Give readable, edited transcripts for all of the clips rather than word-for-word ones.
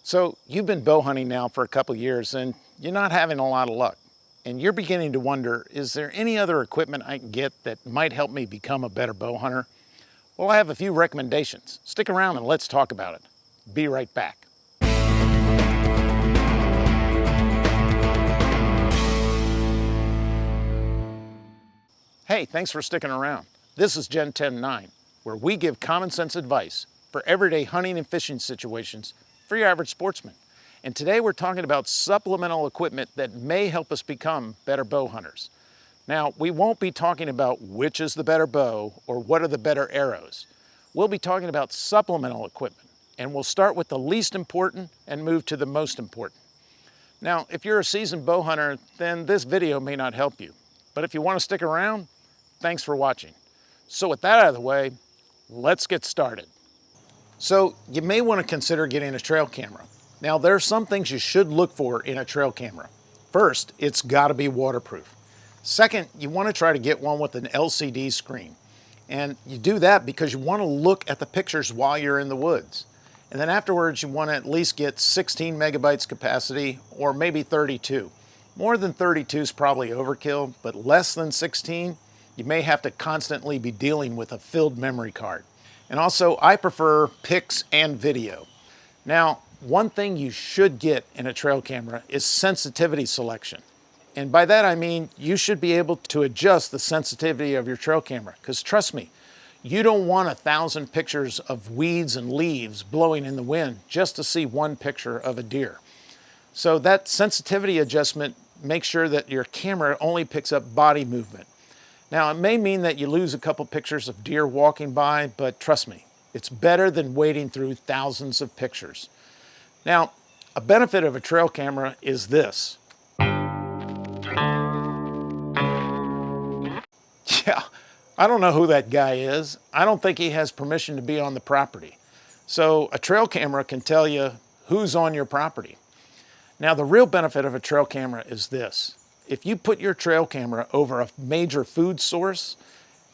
So you've been bow hunting now for a couple years and you're not having a lot of luck. And you're beginning to wonder, is there any other equipment I can get that might help me become a better bow hunter? Well, I have a few recommendations. Stick around and let's talk about it. Be right back. Hey, thanks for sticking around. This is Gen 10-9, where we give common sense advice for everyday hunting and fishing situations for your average sportsman. And today we're talking about supplemental equipment that may help us become better bow hunters. Now, we won't be talking about which is the better bow or what are the better arrows. We'll be talking about supplemental equipment, and we'll start with the least important and move to the most important. Now, if you're a seasoned bow hunter, then this video may not help you. But if you want to stick around, thanks for watching. So with that out of the way, let's get started. So you may want to consider getting a trail camera. Now there are some things you should look for in a trail camera. First, it's got to be waterproof. Second, you want to try to get one with an LCD screen. And you do that because you want to look at the pictures while you're in the woods. And then afterwards, you want to at least get 16 megabytes capacity or maybe 32. More than 32 is probably overkill, but less than 16, you may have to constantly be dealing with a filled memory card. And also, I prefer pics and video. Now, one thing you should get in a trail camera is sensitivity selection. And by that I mean you should be able to adjust the sensitivity of your trail camera, because trust me, you don't want 1,000 pictures of weeds and leaves blowing in the wind just to see one picture of a deer. So that sensitivity adjustment makes sure that your camera only picks up body movement. Now, it may mean that you lose a couple pictures of deer walking by, but trust me, it's better than wading through thousands of pictures. Now, a benefit of a trail camera is this. Yeah, I don't know who that guy is. I don't think he has permission to be on the property. So a trail camera can tell you who's on your property. Now, the real benefit of a trail camera is this. If you put your trail camera over a major food source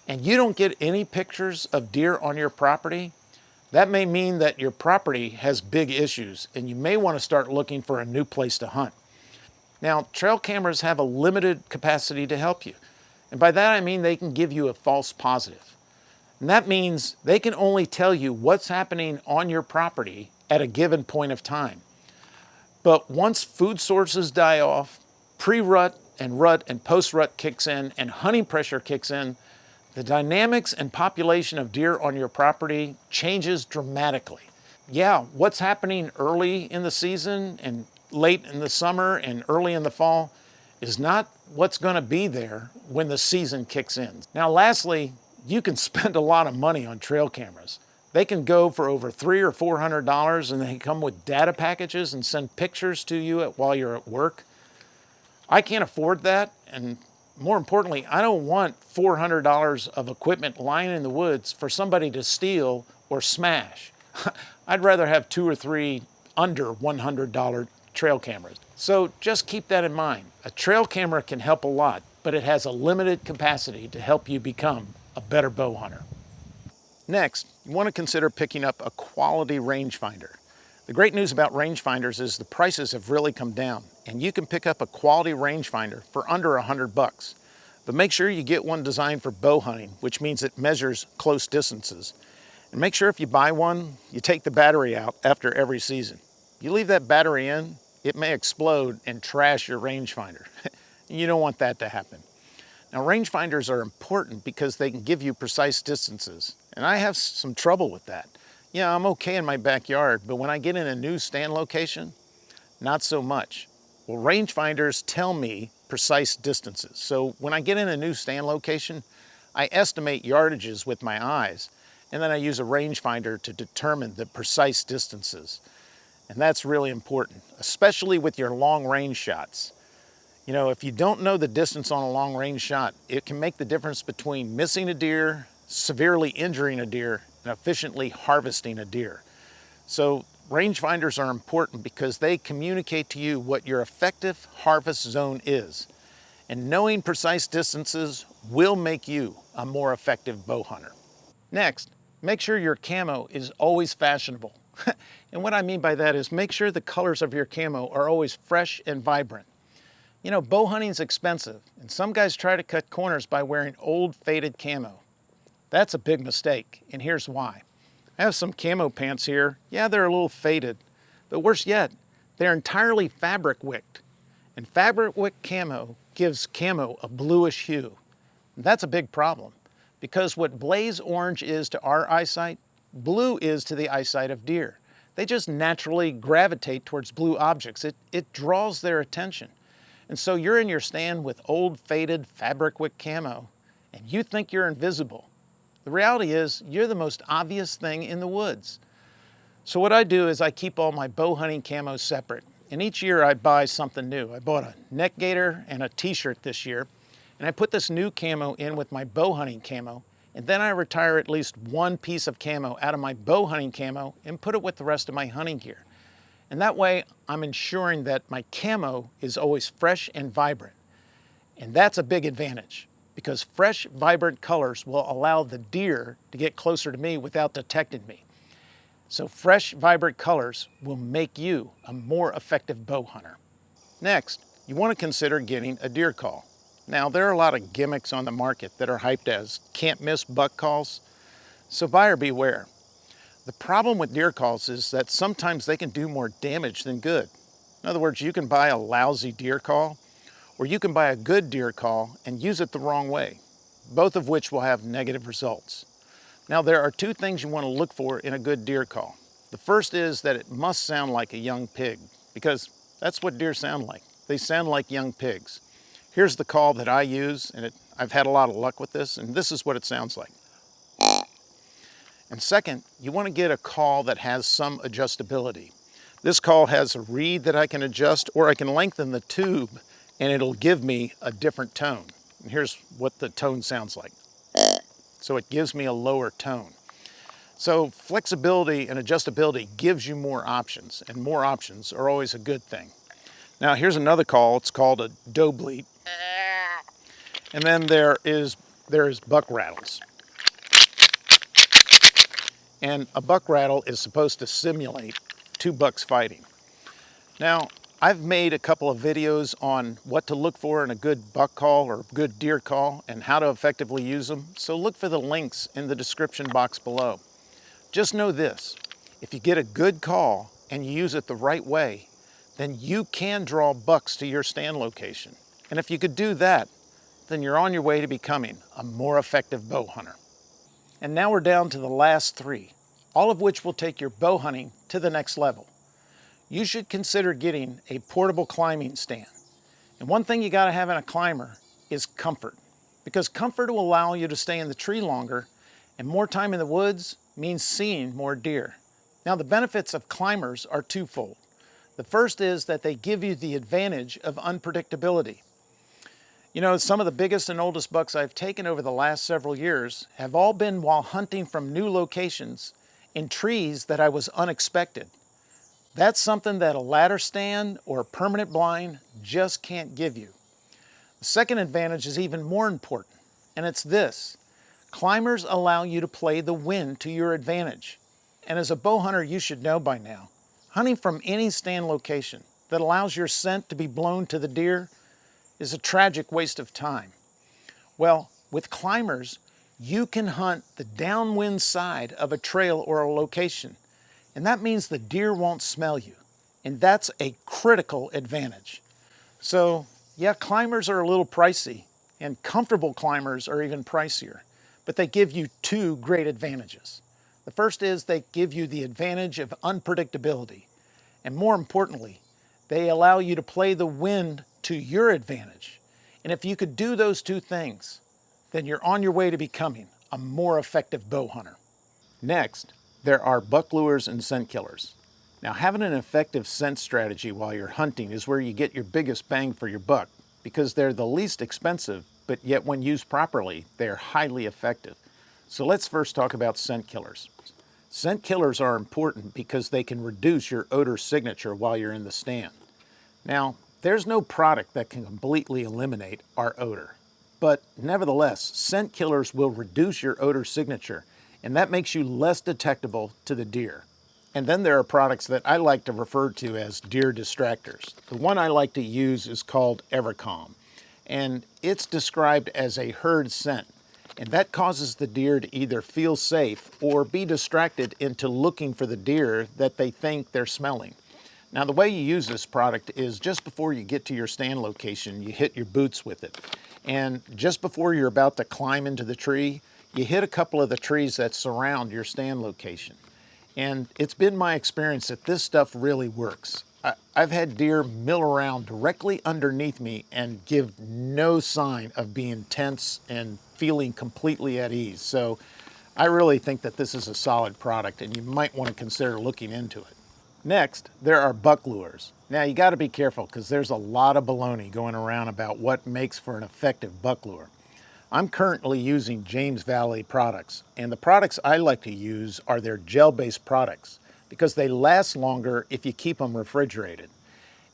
and you don't get any pictures of deer on your property, that may mean that your property has big issues and you may want to start looking for a new place to hunt. Now, trail cameras have a limited capacity to help you. And by that I mean they can give you a false positive. And that means they can only tell you what's happening on your property at a given point of time. But once food sources die off, pre-rut and post-rut kicks in, and hunting pressure kicks in, the dynamics and population of deer on your property changes dramatically. Yeah, what's happening early in the season and late in the summer and early in the fall is not what's going to be there when the season kicks in. Now, lastly, you can spend a lot of money on trail cameras. They can go for over $300 or $400, and they come with data packages and send pictures to you while you're at work. I can't afford that, and more importantly, I don't want $400 of equipment lying in the woods for somebody to steal or smash. I'd rather have 2 or 3 under $100 trail cameras. So just keep that in mind. A trail camera can help a lot, but it has a limited capacity to help you become a better bow hunter. Next, you want to consider picking up a quality rangefinder. The great news about rangefinders is the prices have really come down, and you can pick up a quality rangefinder for under $100. But make sure you get one designed for bow hunting, which means it measures close distances. And make sure if you buy one, you take the battery out after every season. You leave that battery in, it may explode and trash your rangefinder. You don't want that to happen. Now, rangefinders are important because they can give you precise distances, and I have some trouble with that. Yeah, I'm okay in my backyard, but when I get in a new stand location, not so much. Well, rangefinders tell me precise distances. So when I get in a new stand location, I estimate yardages with my eyes, and then I use a rangefinder to determine the precise distances. And that's really important, especially with your long range shots. You know, if you don't know the distance on a long range shot, it can make the difference between missing a deer, severely injuring a deer, and efficiently harvesting a deer. So rangefinders are important because they communicate to you what your effective harvest zone is. And knowing precise distances will make you a more effective bow hunter. Next, make sure your camo is always fashionable And what I mean by that is make sure the colors of your camo are always fresh and vibrant. You know, bow hunting's expensive, and some guys try to cut corners by wearing old faded camo. That's a big mistake, and here's why. I have some camo pants here. Yeah, they're a little faded, but worse yet, they're entirely fabric wicked. And fabric wick camo gives camo a bluish hue. And that's a big problem, because what blaze orange is to our eyesight, blue is to the eyesight of deer. They just naturally gravitate towards blue objects. It draws their attention. And so you're in your stand with old faded fabric wick camo, and you think you're invisible. The reality is you're the most obvious thing in the woods. So what I do is I keep all my bow hunting camos separate. And each year I buy something new. I bought a neck gaiter and a t-shirt this year. And I put this new camo in with my bow hunting camo. And then I retire at least one piece of camo out of my bow hunting camo and put it with the rest of my hunting gear. And that way I'm ensuring that my camo is always fresh and vibrant. And that's a big advantage, because fresh, vibrant colors will allow the deer to get closer to me without detecting me. So fresh, vibrant colors will make you a more effective bow hunter. Next, you want to consider getting a deer call. Now, there are a lot of gimmicks on the market that are hyped as can't miss buck calls, so buyer beware. The problem with deer calls is that sometimes they can do more damage than good. In other words, you can buy a lousy deer call, or you can buy a good deer call and use it the wrong way, both of which will have negative results. Now, there are two things you want to look for in a good deer call. The first is that it must sound like a young pig, because that's what deer sound like. They sound like young pigs. Here's the call that I use, and I've had a lot of luck with this, and this is what it sounds like. And second, you want to get a call that has some adjustability. This call has a reed that I can adjust, or I can lengthen the tube, and it'll give me a different tone. And here's what the tone sounds like. So it gives me a lower tone. So flexibility and adjustability gives you more options, and more options are always a good thing. Now here's another call. It's called a doe bleat. And then there is buck rattles. And a buck rattle is supposed to simulate two bucks fighting. Now, I've made a couple of videos on what to look for in a good buck call or good deer call and how to effectively use them, so look for the links in the description box below. Just know this, if you get a good call and you use it the right way, then you can draw bucks to your stand location. And if you could do that, then you're on your way to becoming a more effective bow hunter. And now we're down to the last three, all of which will take your bow hunting to the next level. You should consider getting a portable climbing stand. And one thing you gotta have in a climber is comfort, because comfort will allow you to stay in the tree longer, and more time in the woods means seeing more deer. Now, the benefits of climbers are twofold. The first is that they give you the advantage of unpredictability. You know, some of the biggest and oldest bucks I've taken over the last several years have all been while hunting from new locations in trees that I was unexpected. That's something that a ladder stand or a permanent blind just can't give you. The second advantage is even more important, and it's this. Climbers allow you to play the wind to your advantage. And as a bow hunter, you should know by now, hunting from any stand location that allows your scent to be blown to the deer is a tragic waste of time. Well, with climbers, you can hunt the downwind side of a trail or a location, and that means the deer won't smell you, and that's a critical advantage. So, yeah, climbers are a little pricey, and comfortable climbers are even pricier, but they give you two great advantages. The first is they give you the advantage of unpredictability, and more importantly, they allow you to play the wind to your advantage. And if you could do those two things, then you're on your way to becoming a more effective bow hunter. Next, there are buck lures and scent killers. Now, having an effective scent strategy while you're hunting is where you get your biggest bang for your buck, because they're the least expensive, but yet when used properly, they're highly effective. So let's first talk about scent killers. Scent killers are important because they can reduce your odor signature while you're in the stand. Now, there's no product that can completely eliminate our odor, but nevertheless, scent killers will reduce your odor signature, and that makes you less detectable to the deer. And then there are products that I like to refer to as deer distractors. The one I like to use is called Evercalm, and it's described as a herd scent. And that causes the deer to either feel safe or be distracted into looking for the deer that they think they're smelling. Now, the way you use this product is just before you get to your stand location, you hit your boots with it. And just before you're about to climb into the tree, you hit a couple of the trees that surround your stand location. And it's been my experience that this stuff really works. I've had deer mill around directly underneath me and give no sign of being tense and feeling completely at ease. So I really think that this is a solid product and you might want to consider looking into it. Next, there are buck lures. Now you got to be careful because there's a lot of baloney going around about what makes for an effective buck lure. I'm currently using James Valley products, and the products I like to use are their gel-based products because they last longer if you keep them refrigerated.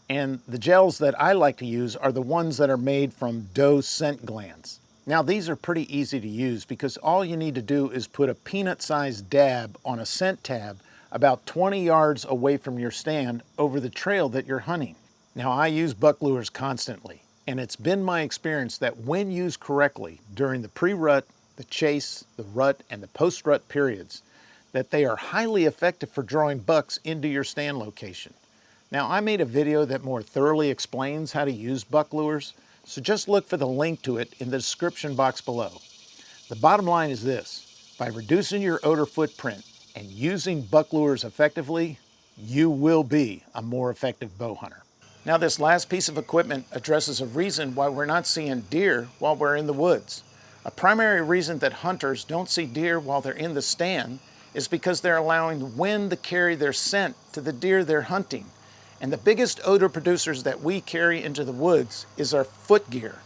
And the gels that I like to use are the ones that are made from doe scent glands. Now these are pretty easy to use because all you need to do is put a peanut-sized dab on a scent tab about 20 yards away from your stand over the trail that you're hunting. Now I use buck lures constantly, and it's been my experience that when used correctly during the pre-rut, the chase, the rut, and the post-rut periods, that they are highly effective for drawing bucks into your stand location. Now I made a video that more thoroughly explains how to use buck lures, so just look for the link to it in the description box below. The bottom line is this: by reducing your odor footprint and using buck lures effectively, you will be a more effective bow hunter. Now this last piece of equipment addresses a reason why we're not seeing deer while we're in the woods. A primary reason that hunters don't see deer while they're in the stand is because they're allowing the wind to carry their scent to the deer they're hunting. And the biggest odor producers that we carry into the woods is our foot gear.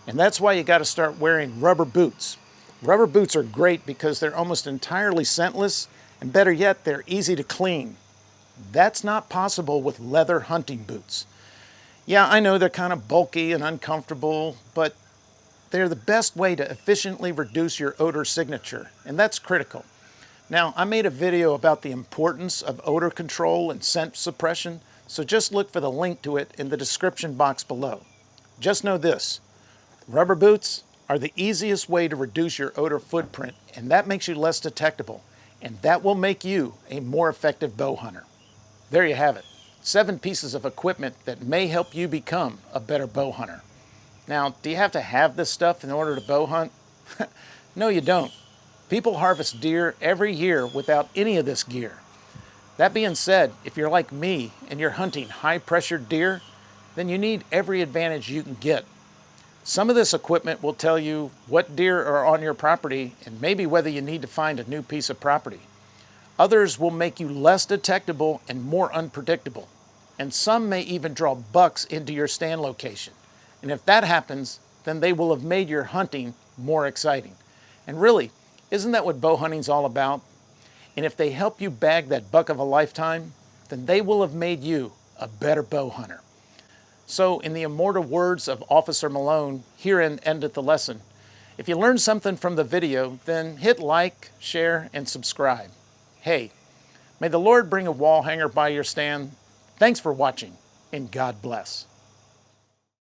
And that's why you got to start wearing rubber boots. Rubber boots are great because they're almost entirely scentless, and better yet, they're easy to clean. That's not possible with leather hunting boots. Yeah, I know they're kind of bulky and uncomfortable, but they're the best way to efficiently reduce your odor signature, and that's critical. Now, I made a video about the importance of odor control and scent suppression, so just look for the link to it in the description box below. Just know this: rubber boots are the easiest way to reduce your odor footprint, and that makes you less detectable, and that will make you a more effective bow hunter. There you have it. 7 pieces of equipment that may help you become a better bow hunter. Now, do you have to have this stuff in order to bow hunt? No, you don't. People harvest deer every year without any of this gear. That being said, if you're like me and you're hunting high-pressured deer, then you need every advantage you can get. Some of this equipment will tell you what deer are on your property and maybe whether you need to find a new piece of property. Others will make you less detectable and more unpredictable. And some may even draw bucks into your stand location. And if that happens, then they will have made your hunting more exciting. And really, isn't that what bow hunting's all about? And if they help you bag that buck of a lifetime, then they will have made you a better bow hunter. So in the immortal words of Officer Malone, herein endeth the lesson. If you learned something from the video, then hit like, share, and subscribe. Hey, may the Lord bring a wall hanger by your stand. Thanks for watching, and God bless.